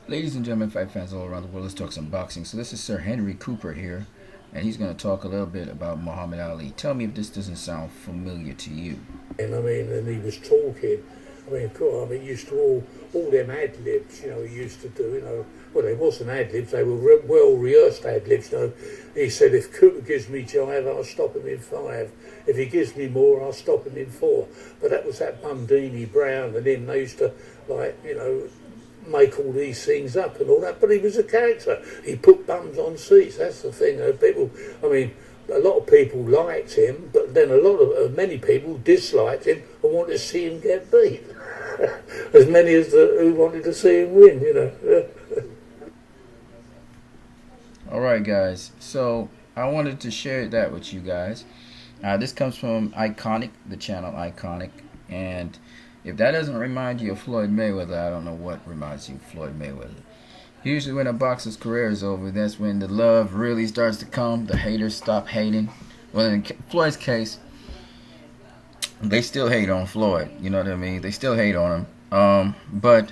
Ladies and gentlemen, fight fans all around the world, let's talk some boxing. So this is Sir Henry Cooper here, and he's going to talk a little bit about Muhammad Ali. Tell me if this doesn't sound familiar to you. And I mean, and he was talking. I mean, God, I mean, he used to all them ad libs, he used to do, Well, they wasn't ad libs; they were well rehearsed ad libs. He said, if Cooper gives me 5, I'll stop him in 5. If he gives me more, I'll stop him in 4. But that was that Bundini Brown and him. They used to make all these things up and all that. But he was a character. He put bums on seats. That's the thing. People, I mean, a lot of people liked him, but then many people disliked him and wanted to see him get beat. As many as who wanted to see him win. All right, guys. So I wanted to share that with you guys. This comes from Iconic, the channel Iconic, and if that doesn't remind you of Floyd Mayweather, I don't know what reminds you of Floyd Mayweather. Usually when a boxer's career is over, that's when the love really starts to come. The haters stop hating. Well, in Floyd's case, they still hate on Floyd. You know what I mean? They still hate on him. But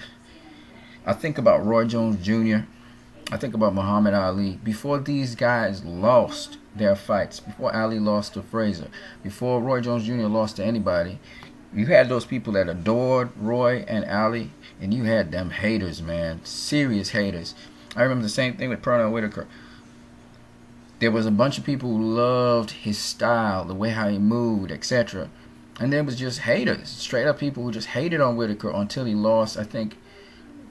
I think about Roy Jones Jr. I think about Muhammad Ali. Before these guys lost their fights, before Ali lost to Frazier, before Roy Jones Jr. lost to anybody, you had those people that adored Roy and Ali, and you had them haters, man. Serious haters. I remember the same thing with Pernell Whitaker. There was a bunch of people who loved his style, the way how he moved, etc. And there was just haters, straight up people who just hated on Whitaker until he lost. I think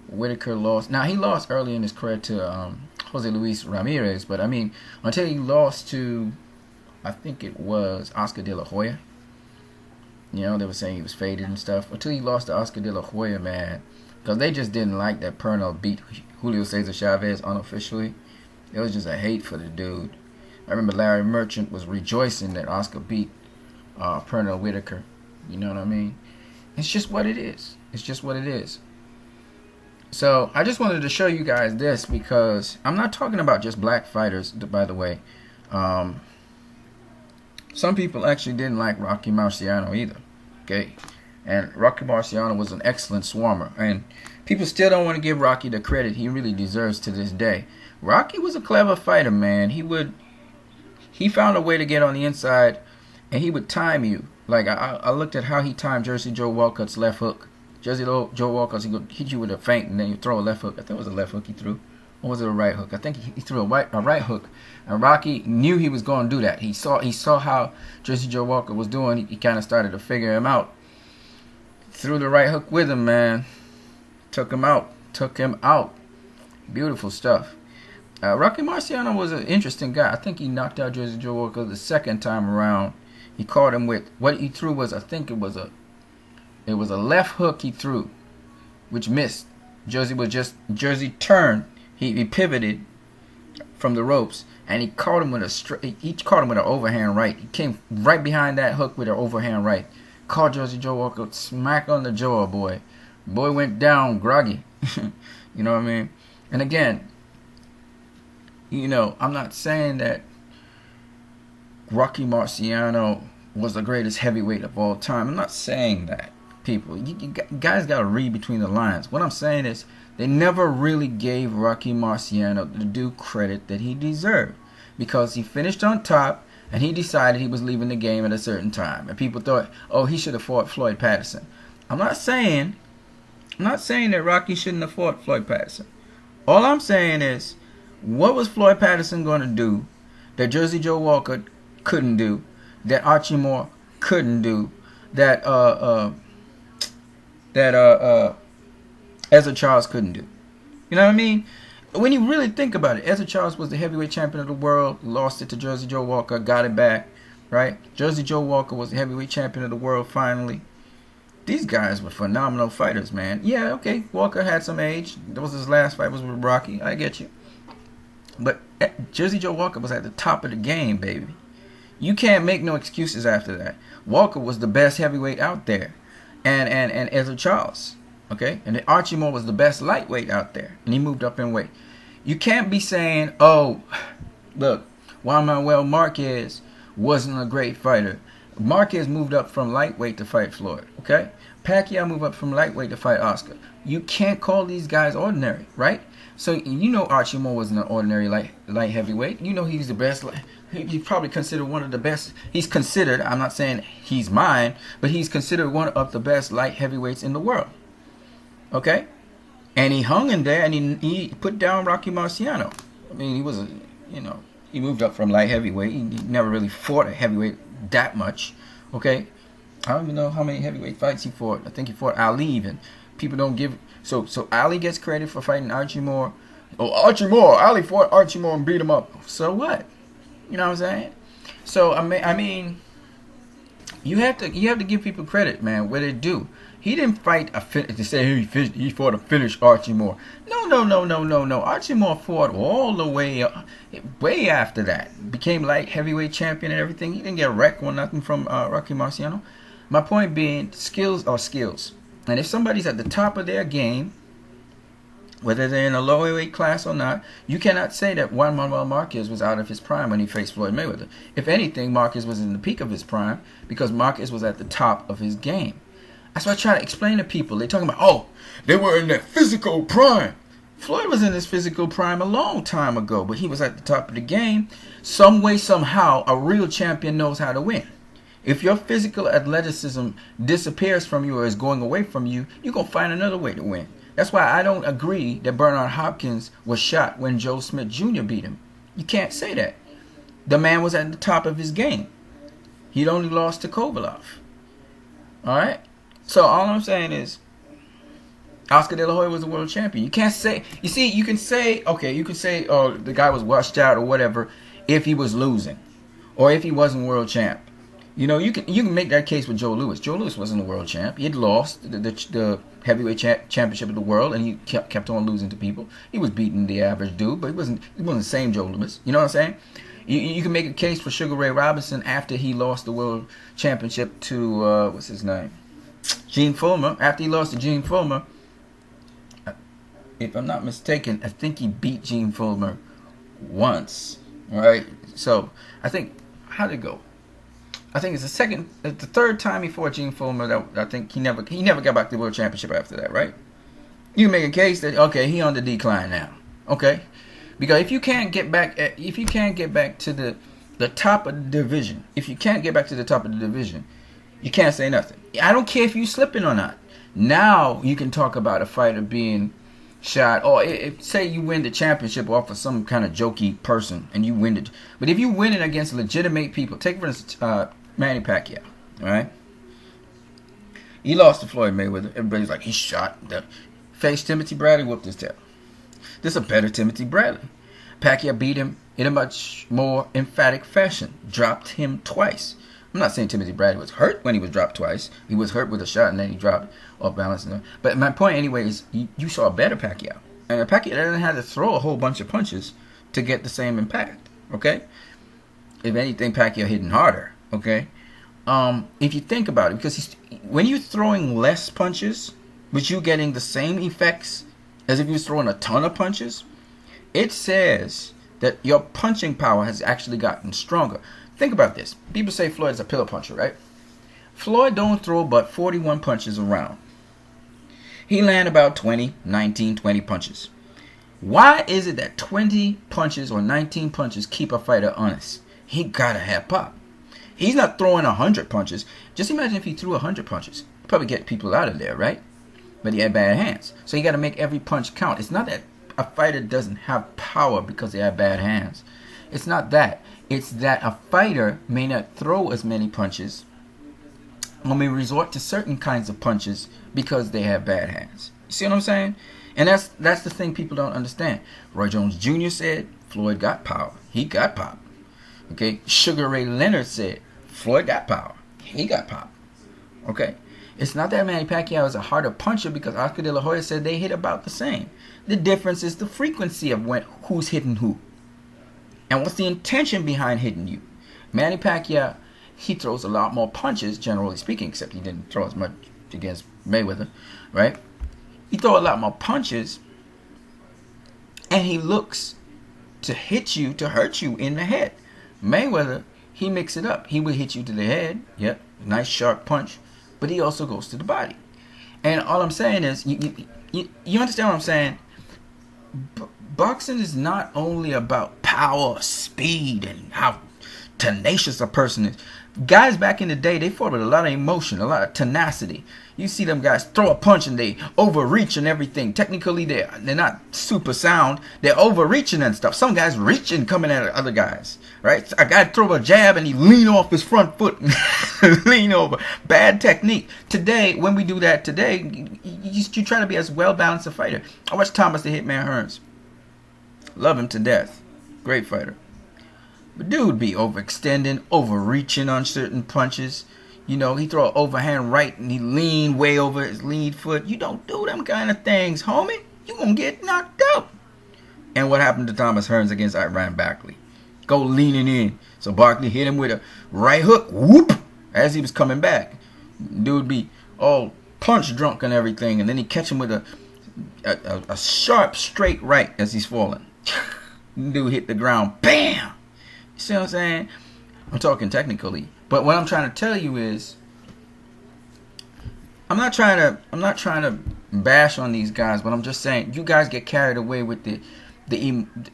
Whitaker lost. Now, he lost early in his career to Jose Luis Ramirez, but I mean, until he lost to, I think it was Oscar De La Hoya. They were saying he was faded and stuff. Until he lost to Oscar De La Hoya, man. Because they just didn't like that Pernell beat Julio Cesar Chavez unofficially. It was just a hate for the dude. I remember Larry Merchant was rejoicing that Oscar beat Pernell Whitaker. You know what I mean? It's just what it is. It's just what it is. So I just wanted to show you guys this because I'm not talking about just black fighters, by the way. Some people actually didn't like Rocky Marciano either. Okay, and Rocky Marciano was an excellent swarmer, and people still don't want to give Rocky the credit he really deserves to this day. Rocky was a clever fighter, man. He found a way to get on the inside, and he would time you. Like I looked at how he timed Jersey Joe Walcott's left hook. Joe Walcott, he would hit you with a feint, and then you throw a left hook. I think it was a left hook he threw. Or was it a right hook? I think he threw a right hook. And Rocky knew he was going to do that. He saw how Jersey Joe Walker was doing. He kind of started to figure him out. Threw the right hook with him, man. Took him out. Beautiful stuff. Rocky Marciano was an interesting guy. I think he knocked out Jersey Joe Walker the second time around. He caught him with what he threw was, I think it was a left hook he threw, which missed. Jersey turned. He pivoted from the ropes, and he caught him with an overhand right. He came right behind that hook with an overhand right. Caught Jersey Joe Walker smack on the jaw, boy. Boy went down groggy. You know what I mean? And again, I'm not saying that Rocky Marciano was the greatest heavyweight of all time. I'm not saying that, people. You guys got to read between the lines. What I'm saying is, they never really gave Rocky Marciano the due credit that he deserved, because he finished on top and he decided he was leaving the game at a certain time, and people thought, oh, he should have fought Floyd Patterson. I'm not saying that Rocky shouldn't have fought Floyd Patterson. All I'm saying is, what was Floyd Patterson going to do that Jersey Joe Walker couldn't do, that Archie Moore couldn't do, that Ezra Charles couldn't do? You know what I mean? When you really think about it, Ezra Charles was the heavyweight champion of the world, lost it to Jersey Joe Walker, got it back, right? Jersey Joe Walker was the heavyweight champion of the world finally. These guys were phenomenal fighters, man. Yeah, okay, Walker had some age. That was his last fight, was with Rocky. I get you. But Jersey Joe Walker was at the top of the game, baby. You can't make no excuses after that. Walker was the best heavyweight out there. And Ezra Charles. Okay, and Archie Moore was the best lightweight out there, and he moved up in weight. You can't be saying, oh, look, Juan Manuel Marquez wasn't a great fighter. Marquez moved up from lightweight to fight Floyd, okay? Pacquiao moved up from lightweight to fight Oscar. You can't call these guys ordinary, right? So you know Archie Moore wasn't an ordinary light heavyweight. You know he's the best. He's probably considered one of the best. He's considered. I'm not saying he's mine, but he's considered one of the best light heavyweights in the world. Okay, and he hung in there, and he put down Rocky Marciano. I mean, he was he moved up from light heavyweight. He never really fought a heavyweight that much. Okay, I don't even know how many heavyweight fights he fought. I think he fought Ali even. People don't give so Ali gets credit for fighting Archie Moore. Oh, Archie Moore, Ali fought Archie Moore and beat him up. So what? You know what I'm saying? So I mean, you have to give people credit, man, where they do. He didn't fight to say he fought to finish Archie Moore. No. Archie Moore fought all the way after that. Became light heavyweight champion and everything. He didn't get wrecked or nothing from Rocky Marciano. My point being, skills are skills. And if somebody's at the top of their game, whether they're in a lower weight class or not, you cannot say that Juan Manuel Marquez was out of his prime when he faced Floyd Mayweather. If anything, Marquez was in the peak of his prime because Marquez was at the top of his game. That's what I try to explain to people. They're talking about, oh, they were in their physical prime. Floyd was in his physical prime a long time ago, but he was at the top of the game. Some way, somehow, a real champion knows how to win. If your physical athleticism disappears from you or is going away from you, you're going to find another way to win. That's why I don't agree that Bernard Hopkins was shot when Joe Smith Jr. beat him. You can't say that. The man was at the top of his game. He'd only lost to Kovalov. All right? So all I'm saying is Oscar De La Hoya was a world champion. You can't say, you see, you can say, oh, the guy was washed out or whatever if he was losing or if he wasn't world champ. You know, you can make that case with Joe Louis. Joe Louis wasn't a world champ. He had lost the heavyweight championship of the world, and he kept on losing to people. He was beating the average dude, but he wasn't the same Joe Louis. You know what I'm saying? You can make a case for Sugar Ray Robinson after he lost the world championship to what's his name, Gene Fullmer. After he lost to Gene Fullmer, if I'm not mistaken, I think he beat Gene Fullmer once. All right, so I think how'd it go? I think it's the third time he fought Gene Fullmer. That I think he never got back to the world championship after that, right? You can make a case that okay, he on the decline now, okay? Because if you can't get back to the top of the division, you can't say nothing. I don't care if you slipping or not. Now you can talk about a fighter being shot, or say you win the championship off of some kind of jokey person and you win it. But if you win it against legitimate people, take for instance Manny Pacquiao, all right? He lost to Floyd Mayweather. Everybody's like, he's shot. Faced Timothy Bradley, whooped his tail. This is a better Timothy Bradley. Pacquiao beat him in a much more emphatic fashion. Dropped him twice. I'm not saying Timothy Bradley was hurt when he was dropped twice. He was hurt with a shot and then he dropped off balance. But my point anyway is you saw a better Pacquiao. And Pacquiao doesn't have to throw a whole bunch of punches to get the same impact. Okay? If anything, Pacquiao hitting harder. Okay? If you think about it, because when you're throwing less punches, but you're getting the same effects as if you're throwing a ton of punches, it says that your punching power has actually gotten stronger. Think about this. People say Floyd's a pillow puncher, right? Floyd don't throw but 41 punches around. He land about 20 punches. Why is it that 20 punches or 19 punches keep a fighter honest? He gotta have pop. He's not throwing 100 punches. Just imagine if he threw 100 punches. He'd probably get people out of there, right? But he had bad hands. So you gotta make every punch count. It's not that a fighter doesn't have power because they have bad hands. It's not that. It's that a fighter may not throw as many punches or may resort to certain kinds of punches because they have bad hands. You see what I'm saying? And that's the thing people don't understand. Roy Jones Jr. said Floyd got power. He got pop. Okay? Sugar Ray Leonard said Floyd got power. He got pop. Okay? It's not that Manny Pacquiao is a harder puncher because Oscar De La Hoya said they hit about the same. The difference is the frequency of who's hitting who. And what's the intention behind hitting you? Manny Pacquiao, he throws a lot more punches, generally speaking, except he didn't throw as much against Mayweather, right? He throws a lot more punches, and he looks to hit you, to hurt you in the head. Mayweather, he mix it up. He will hit you to the head, yep, nice sharp punch, but he also goes to the body. And all I'm saying is, you understand what I'm saying? Boxing is not only about power, speed, and how tenacious a person is. Guys back in the day, they fought with a lot of emotion, a lot of tenacity. You see them guys throw a punch and they overreach and everything. Technically, they're not super sound. They're overreaching and stuff. Some guys reaching, coming at other guys, right? A guy throw a jab and he lean off his front foot, lean over. Bad technique. Today, when we do that today, you try to be as well balanced a fighter. I watched Thomas the Hitman Hearns. Love him to death. Great fighter. But dude be overextending, overreaching on certain punches. You know, he throw an overhand right and he lean way over his lead foot. You don't do them kind of things, homie. You gonna get knocked out. And what happened to Thomas Hearns against Iran Barkley? Go leaning in. So Barkley hit him with a right hook. Whoop! As he was coming back. Dude be all punch drunk and everything. And then he catch him with a sharp straight right as he's falling. Dude hit the ground. Bam! You see what I'm saying? I'm talking technically. But what I'm trying to tell you is, I'm not trying to bash on these guys, but I'm just saying you guys get carried away with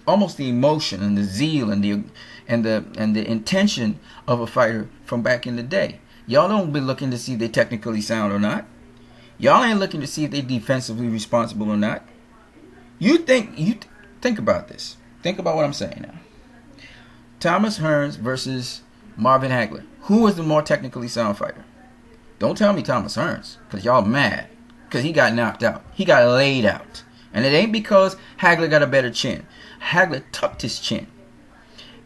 almost the emotion and the zeal and the intention of a fighter from back in the day. Y'all don't be looking to see if they technically sound or not. Y'all ain't looking to see if they defensively responsible or not. Think about this. Think about what I'm saying now. Thomas Hearns versus Marvin Hagler. Who was the more technically sound fighter? Don't tell me Thomas Hearns, because y'all mad. Because he got knocked out. He got laid out. And it ain't because Hagler got a better chin. Hagler tucked his chin.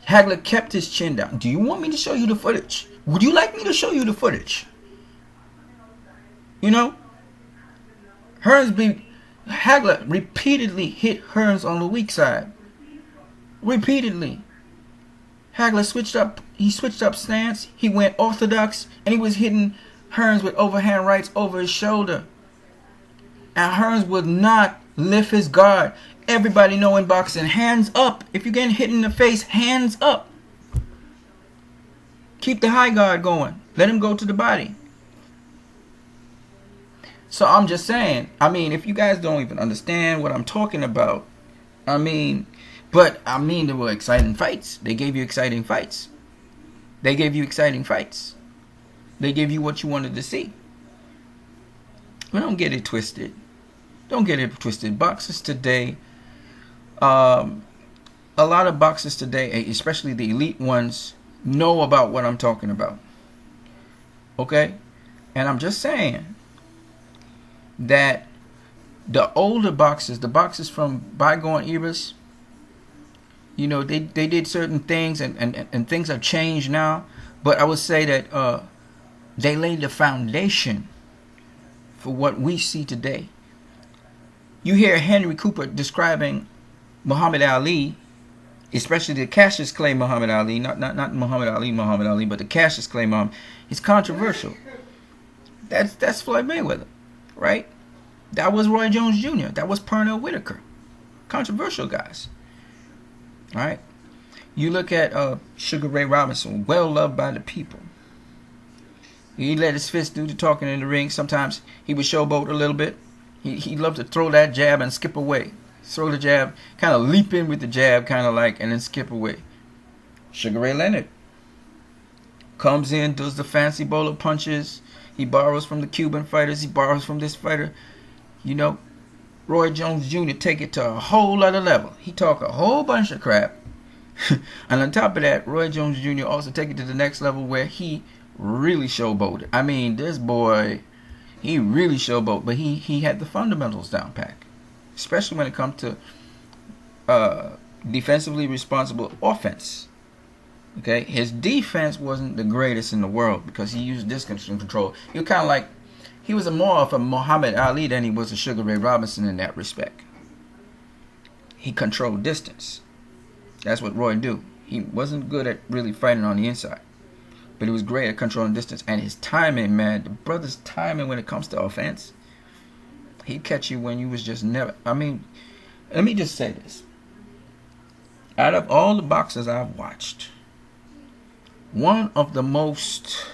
Hagler kept his chin down. Do you want me to show you the footage? Would you like me to show you the footage? You know? Hagler repeatedly hit Hearns on the weak side. Repeatedly. Hagler switched up stance. He went orthodox, and he was hitting Hearns with overhand rights over his shoulder. And Hearns would not lift his guard. Everybody know in boxing, hands up. If you're getting hit in the face, hands up. Keep the high guard going. Let him go to the body. So I'm just saying, if you guys don't even understand what I'm talking about, there were exciting fights. They gave you exciting fights. They gave you what you wanted to see. But don't get it twisted. Boxers today, a lot of boxers today, especially the elite ones, know about what I'm talking about. Okay? And I'm just saying that the older boxers, the boxers from bygone eras, you know, they did certain things and things have changed now. But I would say that they laid the foundation for what we see today. You hear Henry Cooper describing Muhammad Ali, especially the Cassius Clay Muhammad Ali, not Muhammad Ali, but the Cassius Clay Muhammad. It's controversial. That's Floyd Mayweather, right? That was Roy Jones Jr. That was Pernell Whitaker. Controversial guys. All right. You look at Sugar Ray Robinson, well loved by the people. He let his fist do the talking in the ring. Sometimes he would showboat a little bit. He loved to throw that jab and skip away. Throw the jab, kind of leap in with the jab, kind of like, and then skip away. Sugar Ray Leonard comes in, does the fancy bowler punches. He borrows from the Cuban fighters. He borrows from this fighter. You know, Roy Jones Jr. take it to a whole other level. He talk a whole bunch of crap. And on top of that, Roy Jones Jr. also take it to the next level where he really showboated. This boy, he really showboated, but he had the fundamentals down pack, especially when it comes to defensively responsible offense. Okay, his defense wasn't the greatest in the world because he used distance control. He was kind of like, he was more of a Muhammad Ali than he was a Sugar Ray Robinson in that respect. He controlled distance. That's what Roy do. He wasn't good at really fighting on the inside, but he was great at controlling distance. And his timing, man, the brother's timing when it comes to offense, he'd catch you when you was just never. Let me just say this. Out of all the boxers I've watched, one of the most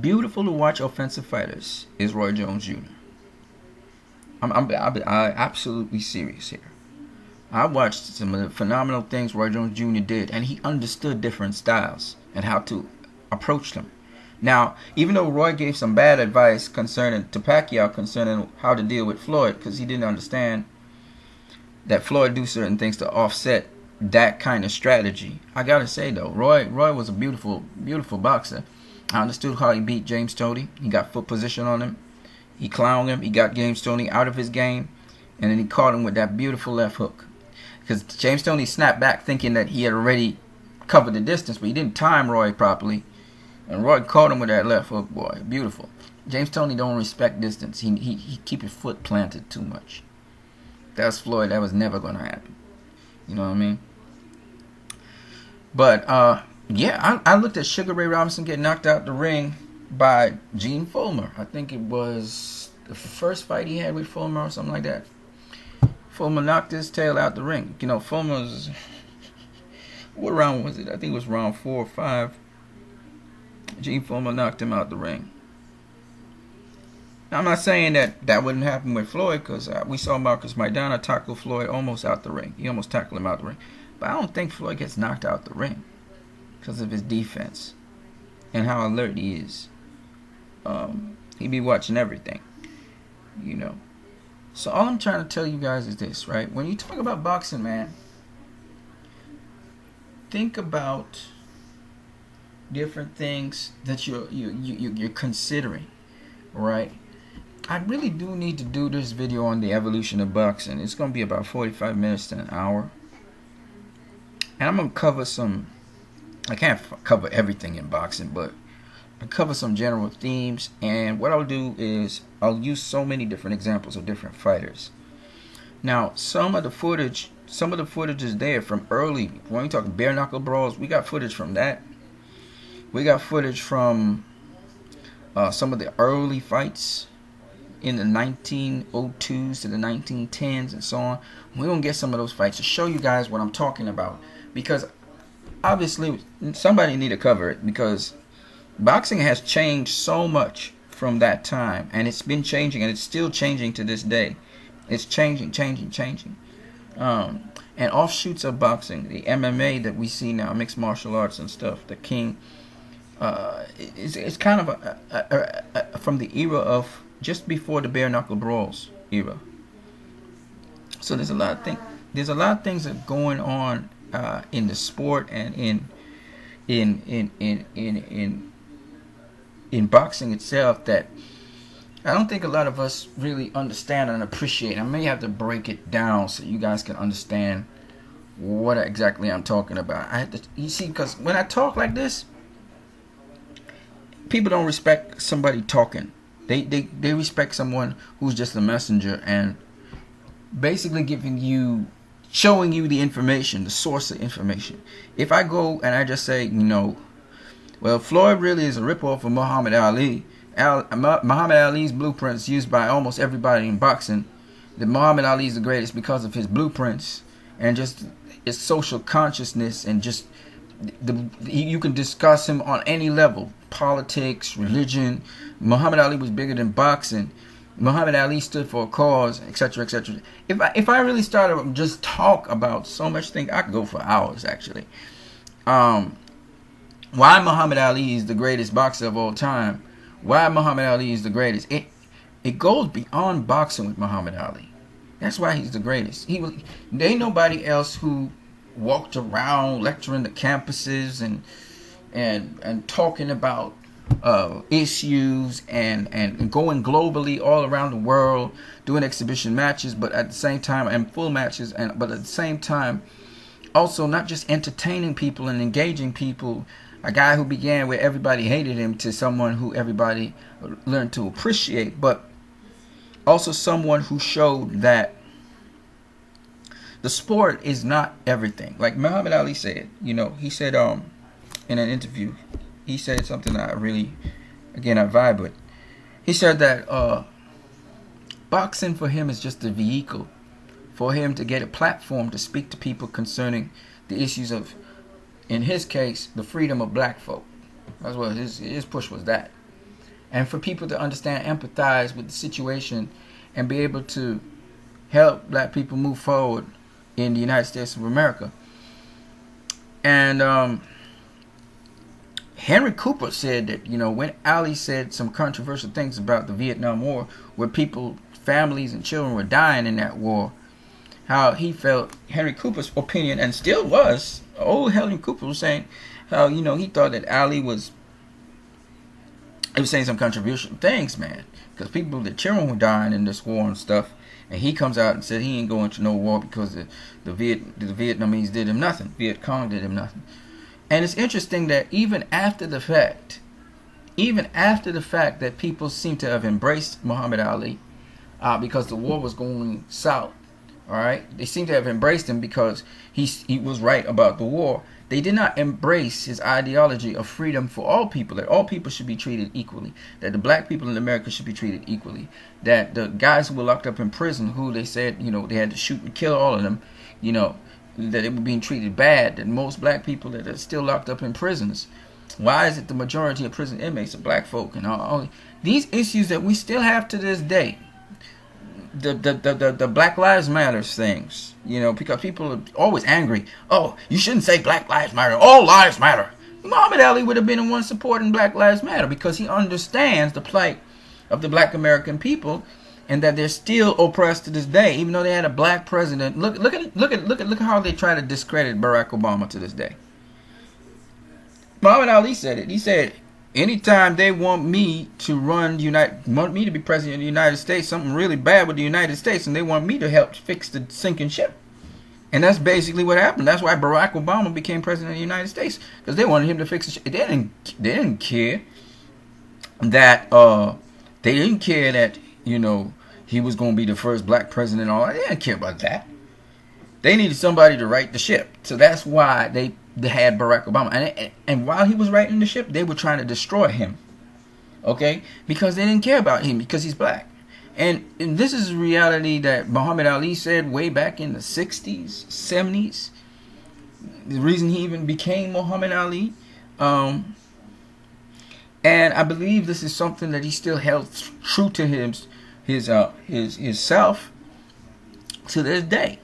beautiful to watch offensive fighters is Roy Jones Jr. I'm absolutely serious here. I watched some of the phenomenal things Roy Jones Jr. did, and he understood different styles and how to approach them. Now, even though Roy gave some bad advice concerning to Pacquiao concerning how to deal with Floyd, because he didn't understand that Floyd do certain things to offset that kind of strategy. I gotta say though, Roy was a beautiful boxer. I understood how he beat James Toney. He got foot position on him. He clowned him. He got James Toney out of his game, and then he caught him with that beautiful left hook. Because James Toney snapped back thinking that he had already covered the distance, but he didn't time Roy properly. And Roy caught him with that left hook, boy. Beautiful. James Toney don't respect distance. He keep his foot planted too much. That's Floyd. That was never going to happen. You know what I mean? But, yeah, I looked at Sugar Ray Robinson get knocked out the ring by Gene Fullmer. I think it was the first fight he had with Fullmer or something like that. Fullmer knocked his tail out the ring. You know, Fullmer's... What round was it? I think it was round 4 or 5. Gene Fullmer knocked him out the ring. Now, I'm not saying that wouldn't happen with Floyd, because we saw Marcus Maidana tackle Floyd almost out the ring. He almost tackled him out the ring. But I don't think Floyd gets knocked out the ring because of his defense and how alert he is. He be watching everything, you know. So all I'm trying to tell you guys is this, right? When you talk about boxing, man, think about different things that you're considering, right? I really do need to do this video on the evolution of boxing. It's going to be about 45 minutes to an hour. And I'm going to cover some, I can't cover everything in boxing, but I'll cover some general themes. And what I'll do is I'll use so many different examples of different fighters. Now, some of the footage is there from early, when we talk bare knuckle brawls, we got footage from that. We got footage from some of the early fights in the 1902s to the 1910s and so on. We're going to get some of those fights to show you guys what I'm talking about. Because obviously somebody need to cover it, because boxing has changed so much from that time. And it's been changing, and it's still changing to this day. It's changing. And offshoots of boxing, the MMA that we see now, mixed martial arts and stuff, the King, it's kind of from the era of just before the bare knuckle brawls era. So there's a lot of things that are going on in the sport and in boxing itself that I don't think a lot of us really understand and appreciate. I may have to break it down so you guys can understand what exactly I'm talking about. You see, because when I talk like this, people don't respect somebody talking. They respect someone who's just a messenger and basically showing you the information, the source of information. If I go and I just say, well, Floyd really is a ripoff of Muhammad Ali. Muhammad Ali's blueprints used by almost everybody in boxing. That Muhammad Ali is the greatest because of his blueprints and just his social consciousness, and just you can discuss him on any level, politics, religion. Muhammad Ali was bigger than boxing. Muhammad Ali stood for a cause, etc., etc. If I really started to just talk about so much things, I could go for hours actually. Why Muhammad Ali is the greatest boxer of all time? Why Muhammad Ali is the greatest? It goes beyond boxing with Muhammad Ali. That's why he's the greatest. There ain't nobody else who walked around lecturing the campuses and talking about issues and going globally all around the world, doing exhibition matches, but at the same time, and full matches, but at the same time also not just entertaining people and engaging people. A guy who began where everybody hated him to someone who everybody learned to appreciate, but also someone who showed that the sport is not everything. Like Muhammad Ali said, he said in an interview, he said something that I vibe with. He said that boxing for him is just a vehicle for him to get a platform to speak to people concerning the issues of, in his case, the freedom of black folk. That's what his push was, that. and for people to understand, empathize with the situation, and be able to help black people move forward in the United States of America. And Henry Cooper said that, when Ali said some controversial things about the Vietnam War, where people, families and children were dying in that war, how he felt, Henry Cooper's opinion, and still was, old Henry Cooper was saying how, he thought that Ali was saying some controversial things, man, because the children were dying in this war and stuff, and he comes out and said he ain't going to no war because the Vietnamese did him nothing, Viet Cong did him nothing. And it's interesting that even after the fact that people seem to have embraced Muhammad Ali, because the war was going south, all right, they seem to have embraced him because he was right about the war. They did not embrace his ideology of freedom for all people, that all people should be treated equally, that the black people in America should be treated equally, that the guys who were locked up in prison, who they said, they had to shoot and kill all of them, that they were being treated bad, that most black people that are still locked up in prisons, why is it the majority of prison inmates are black folk, and all these issues that we still have to this day, the Black Lives Matter things, because people are always angry. Oh, you shouldn't say Black Lives Matter, all lives matter. Muhammad Ali would have been the one supporting Black Lives Matter because he understands the plight of the black American people, and that they're still oppressed to this day, even though they had a black president. Look at how they try to discredit Barack Obama to this day. Muhammad Ali said it. He said, anytime they want me to want me to be president of the United States, something really bad with the United States, and they want me to help fix the sinking ship. And that's basically what happened. That's why Barack Obama became president of the United States, because they wanted him to fix the ship. They didn't care that he was going to be the first black president and all that. They didn't care about that. They needed somebody to right the ship. So that's why they had Barack Obama. And while he was righting the ship, they were trying to destroy him. Okay? Because they didn't care about him, because he's black. And this is a reality that Muhammad Ali said way back in the 60s, 70s. The reason he even became Muhammad Ali. And I believe this is something that he still held true to his self to this day.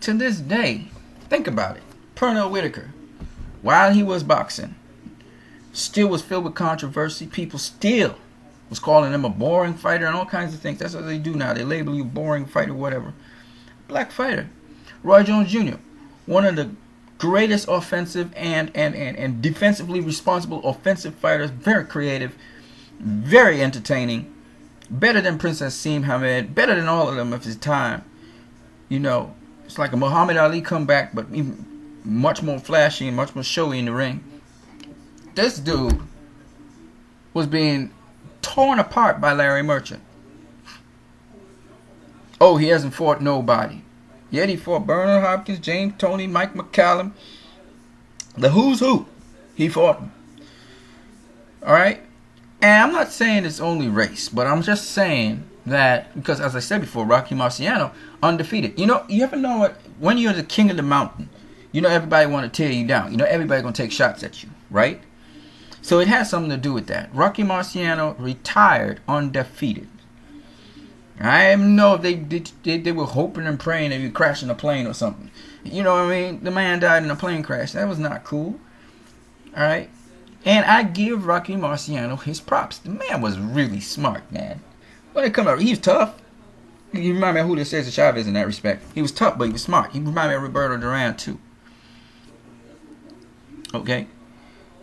To this day. Think about it. Pernell Whitaker, while he was boxing, still was filled with controversy. People still was calling him a boring fighter and all kinds of things. That's what they do now. They label you boring fighter, whatever. Black fighter. Roy Jones Jr., one of the greatest offensive and defensively responsible offensive fighters. Very creative, very entertaining, better than Princess Siem Hamed, better than all of them of his time. It's like a Muhammad Ali comeback, but even much more flashy and much more showy in the ring. This dude was being torn apart by Larry Merchant. Oh, he hasn't fought nobody. Yet he fought Bernard Hopkins, James Toney, Mike McCallum. The who's who. He fought them. Alright? And I'm not saying it's only race, but I'm just saying that, because as I said before, Rocky Marciano, undefeated. You ever know what, when you're the king of the mountain, everybody want to tear you down. Everybody going to take shots at you, right? So it has something to do with that. Rocky Marciano retired undefeated. I don't know if they were hoping and praying that he would crash in a plane or something. You know what I mean? The man died in a plane crash. That was not cool. All right? And I give Rocky Marciano his props. The man was really smart, man. When it comes out, he was tough. He remind me of Julio Cesar Chavez in that respect. He was tough, but he was smart. He reminded me of Roberto Duran, too. Okay?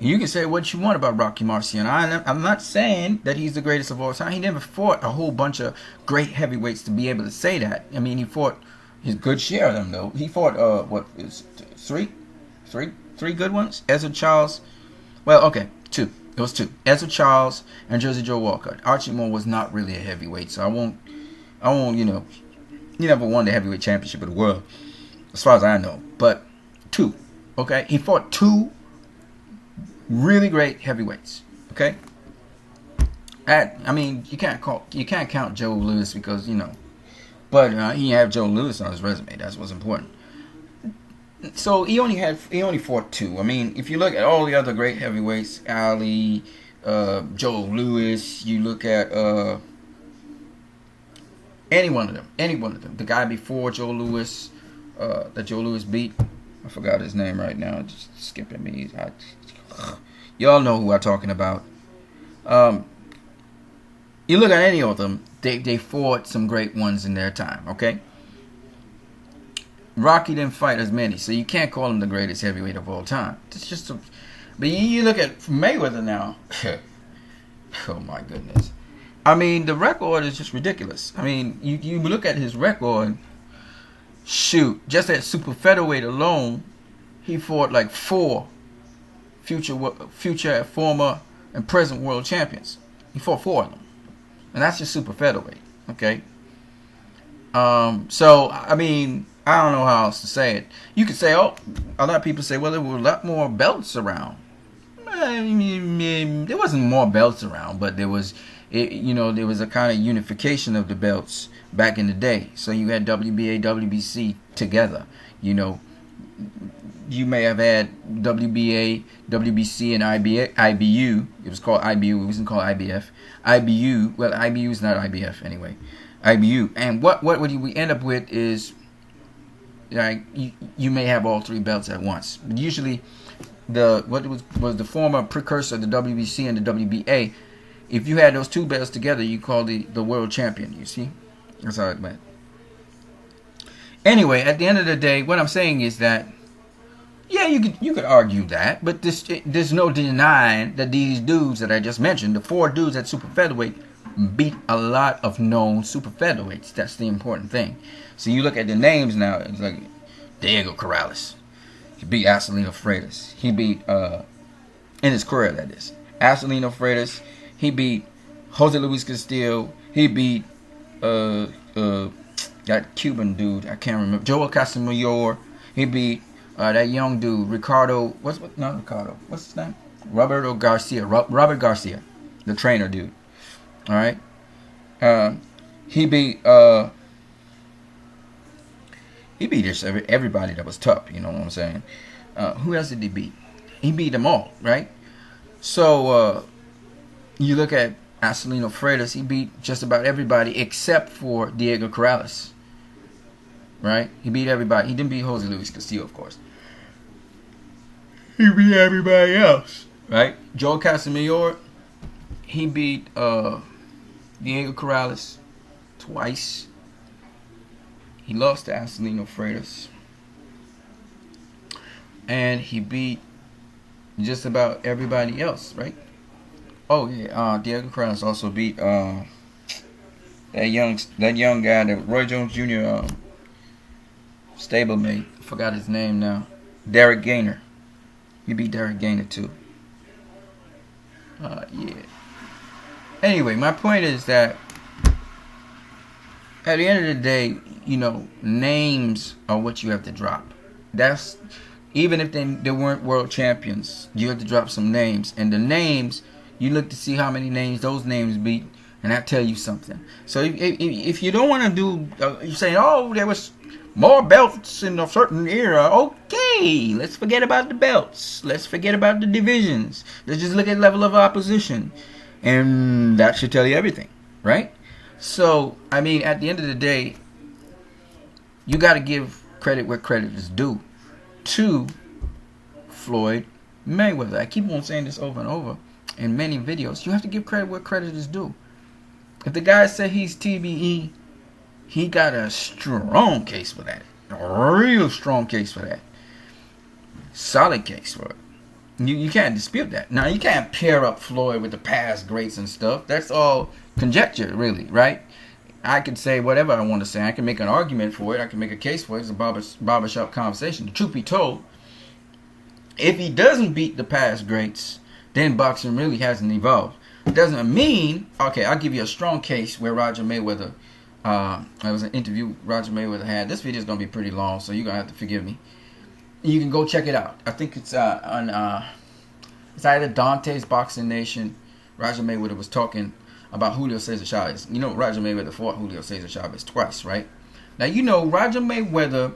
You can say what you want about Rocky Marciano. I'm not saying that he's the greatest of all time. He never fought a whole bunch of great heavyweights to be able to say that. I mean, he fought his good share of them, though. He fought, three good ones? Ezra Charles. Well, okay, two. It was two. Ezra Charles and Jersey Joe Walker. Archie Moore was not really a heavyweight, so I won't, he never won the heavyweight championship of the world, as far as I know. But two, okay? He fought two really great heavyweights, okay? You can't count Joe Louis because, but he had Joe Louis on his resume. That's what's important. So he only fought two. I mean, if you look at all the other great heavyweights, Ali, Joe Louis. You look at any one of them. The guy before Joe Louis, that Joe Louis beat. I forgot his name right now. Just skipping me. Y'all know who I'm talking about. You look at any of them, they fought some great ones in their time, okay? Rocky didn't fight as many, so you can't call him the greatest heavyweight of all time. It's just but you look at Mayweather now. Oh my goodness. I mean, the record is just ridiculous. I mean, you look at his record, shoot, just at super featherweight alone, he fought like 4 future, former, and present world champions. He fought 4 of them. And that's just super featherweight, okay? So, I mean, I don't know how else to say it. You could say, oh, a lot of people say, well, there were a lot more belts around. There wasn't more belts around, but there was, there was a kind of unification of the belts back in the day. So you had WBA, WBC together. You may have had WBA, WBC, and IBU. It was called IBU. It wasn't called IBF. IBU. Well, IBU is not IBF anyway. IBU. And what we end up with is, like, you may have all 3 belts at once. But usually, what was the former precursor of the WBC and the WBA. If you had those 2 belts together, you called the world champion. You see, that's how it went. Anyway, at the end of the day, what I'm saying is that, yeah, you could argue that, but there's no denying that these dudes that I just mentioned, the 4 dudes at super featherweight, beat a lot of known super featherweights. That's the important thing. So you look at the names now. It's like Diego Corrales. He beat Acelino Freitas. He beat in his career, that is, Acelino Freitas. He beat Jose Luis Castillo. He beat that Cuban dude. I can't remember. Joel Casamayor. He beat that young dude, Ricardo. Not Ricardo. What's his name? Robert Garcia, the trainer dude. All right. He beat just everybody that was tough. You know what I'm saying? Who else did he beat? He beat them all, right? So you look at Acelino Freitas. He beat just about everybody except for Diego Corrales. Right? He beat everybody. He didn't beat Jose Luis Castillo, of course. He beat everybody else. Right? Joe Casamayor, he beat Diego Corrales twice. He lost to Acelino Freitas. And he beat just about everybody else, right? Oh yeah, Diego Corrales also beat that young guy, that Roy Jones Jr. Stablemate. I forgot his name now. Derek Gainer. He beat Derek Gainer too. Yeah. Anyway, my point is that at the end of the day, names are what you have to drop. That's even if they weren't world champions, you have to drop some names. And the names, you look to see how many names those names beat, and that tell you something. So if you don't want to do, you're saying, oh, there was more belts in a certain era. Okay, let's forget about the belts. Let's forget about the divisions. Let's just look at level of opposition. And that should tell you everything, right? So, I mean, at the end of the day, you got to give credit where credit is due to Floyd Mayweather. I keep on saying this over and over in many videos. You have to give credit where credit is due. If the guy said he's TBE, he got a strong case for that. A real strong case for that. Solid case for it. You can't dispute that. Now, you can't pair up Floyd with the past greats and stuff. That's all conjecture, really, right? I can say whatever I want to say. I can make an argument for it. I can make a case for it. It's a barbershop conversation. The truth be told, if he doesn't beat the past greats, then boxing really hasn't evolved. It doesn't mean, okay, I'll give you a strong case where Roger Mayweather, there was an interview Roger Mayweather had. This video is going to be pretty long, so you're going to have to forgive me. You can go check it out. I think it's on it's either Dante's Boxing Nation. Roger Mayweather was talking about Julio Cesar Chavez. Roger Mayweather fought Julio Cesar Chavez twice, right? Now, Roger Mayweather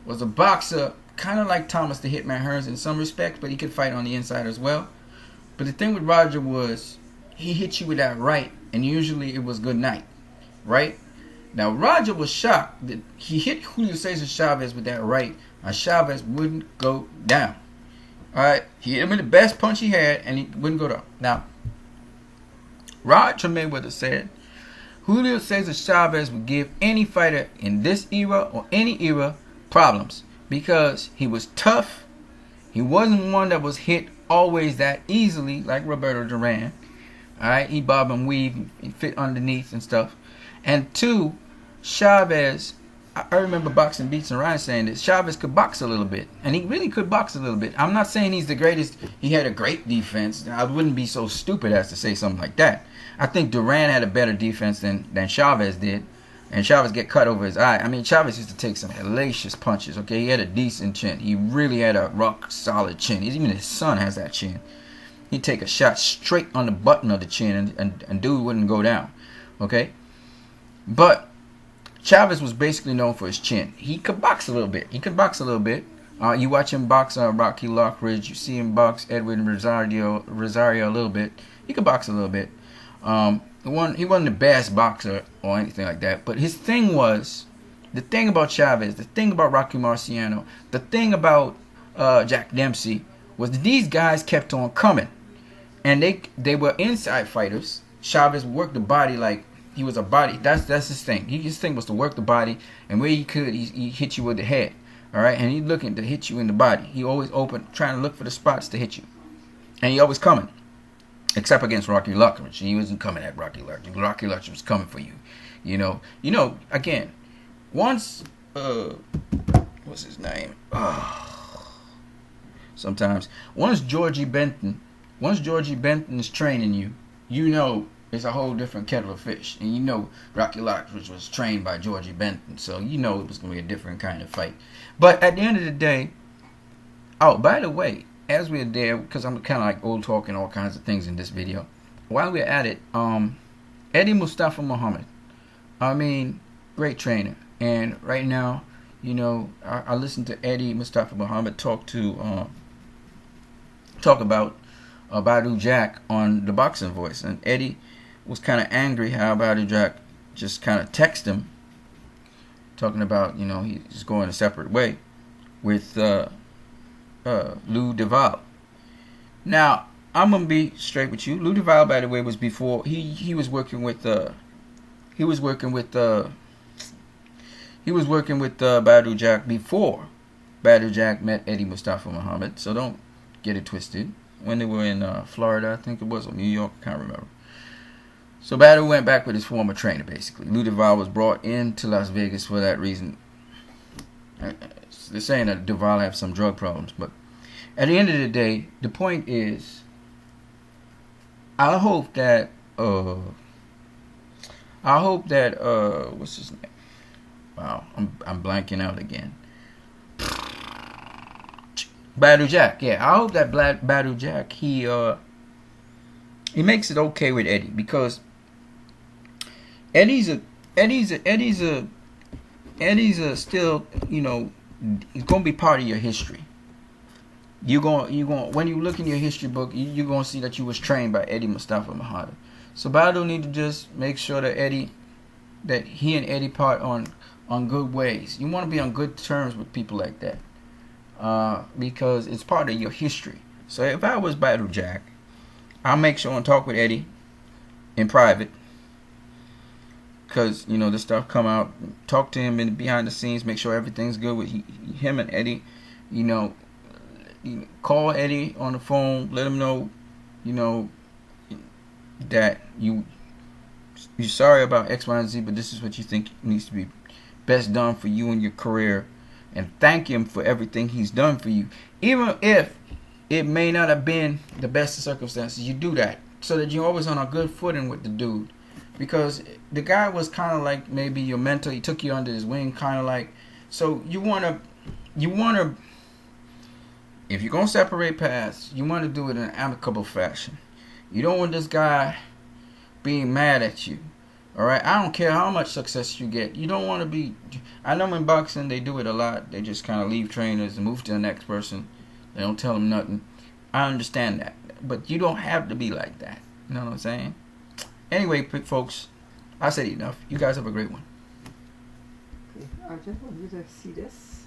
was a boxer kind of like Thomas the Hitman Hearns in some respects, but he could fight on the inside as well. But the thing with Roger was he hit you with that right, and usually it was good night, right? Now Roger was shocked that he hit Julio Cesar Chavez with that right, and Chavez wouldn't go down. All right, he hit him with the best punch he had, and he wouldn't go down. Now, Roger Mayweather said Julio Cesar Chavez would give any fighter in this era or any era problems because he was tough. He wasn't one that was hit always that easily like Roberto Duran. All right, he bob and weave, he fit underneath and stuff. And two, Chavez, I remember Boxing Beats and Ryan saying this, Chavez could box a little bit. And he really could box a little bit. I'm not saying he's the greatest. He had a great defense. I wouldn't be so stupid as to say something like that. I think Duran had a better defense than Chavez did. And Chavez get cut over his eye. I mean, Chavez used to take some hellacious punches, okay? He had a decent chin. He really had a rock-solid chin. Even his son has that chin. He'd take a shot straight on the button of the chin and dude wouldn't go down, okay? But Chavez was basically known for his chin. He could box a little bit. You watch him box Rocky Lockridge. You see him box Edwin Rosario a little bit. He could box a little bit. He wasn't the best boxer or anything like that. But his thing was, the thing about Chavez, the thing about Rocky Marciano, the thing about Jack Dempsey was that these guys kept on coming. And they were inside fighters. Chavez worked the body like he was a body. That's his thing. His thing was to work the body, and where he could, he hit you with the head. All right, and he's looking to hit you in the body. He always open, trying to look for the spots to hit you, and he always coming. Except against Rocky Lockridge, he wasn't coming at Rocky Lockridge. Rocky Lockridge was coming for you. You know. Again, once what's his name? Sometimes once Georgie Benton is training you, you know it's a whole different kettle of fish. And you know Rocky Lockridge was trained by Georgie Benton, so you know it was going to be a different kind of fight. But at the end of the day, oh, by the way, as we're there, because I'm kind of like old talking all kinds of things in this video, while we're at it, Eddie Mustafa Muhammad, I mean, great trainer. And right now, you know, I listened to Eddie Mustafa Muhammad talk about Badu Jack on the Boxing Voice, and Eddie was kind of angry how Badu Jack just kind of texted him, talking about, you know, he's going a separate way with Lou Duval. Now, I'm gonna be straight with you. Lou Duval, by the way, was before he was working with Badu Jack before Badu Jack met Eddie Mustafa Muhammad. So don't get it twisted. When they were in Florida, I think it was, or New York, I can't remember. So Badu went back with his former trainer, basically. Lou Duval was brought into Las Vegas for that reason. They're saying that Duval have some drug problems, but at the end of the day, the point is, I hope that what's his name? Wow, I'm blanking out again. Badu Jack, yeah. I hope that Badu Jack he makes it okay with Eddie, because Eddie's still, you know, he's gonna be part of your history. You going when you look in your history book, you're gonna see that you was trained by Eddie Mustafa Muhammad. So Badu need to just make sure that he and Eddie part on good ways. You want to be on good terms with people like that, because it's part of your history. So if I was Badu Jack, I'll make sure and talk with Eddie in private, because, you know, this stuff come out. Talk to him in behind the scenes, make sure everything's good with him and Eddie. You know, call Eddie on the phone, let him know, you know, that you're sorry about X, Y, and Z, but this is what you think needs to be best done for you and your career, and thank him for everything he's done for you, even if it may not have been the best of circumstances. You do that so that you're always on a good footing with the dude, because the guy was kind of like maybe your mentor. He took you under his wing, kind of like. So you want to, if you're gonna separate paths, you want to do it in an amicable fashion. You don't want this guy being mad at you. All right, I don't care how much success you get. You don't want to be. I know in boxing they do it a lot. They just kind of leave trainers and move to the next person. They don't tell them nothing. I understand that. but you don't have to be like that. You know what I'm saying? Anyway, folks, I said enough. You guys have a great one. Okay, I just want you to see this.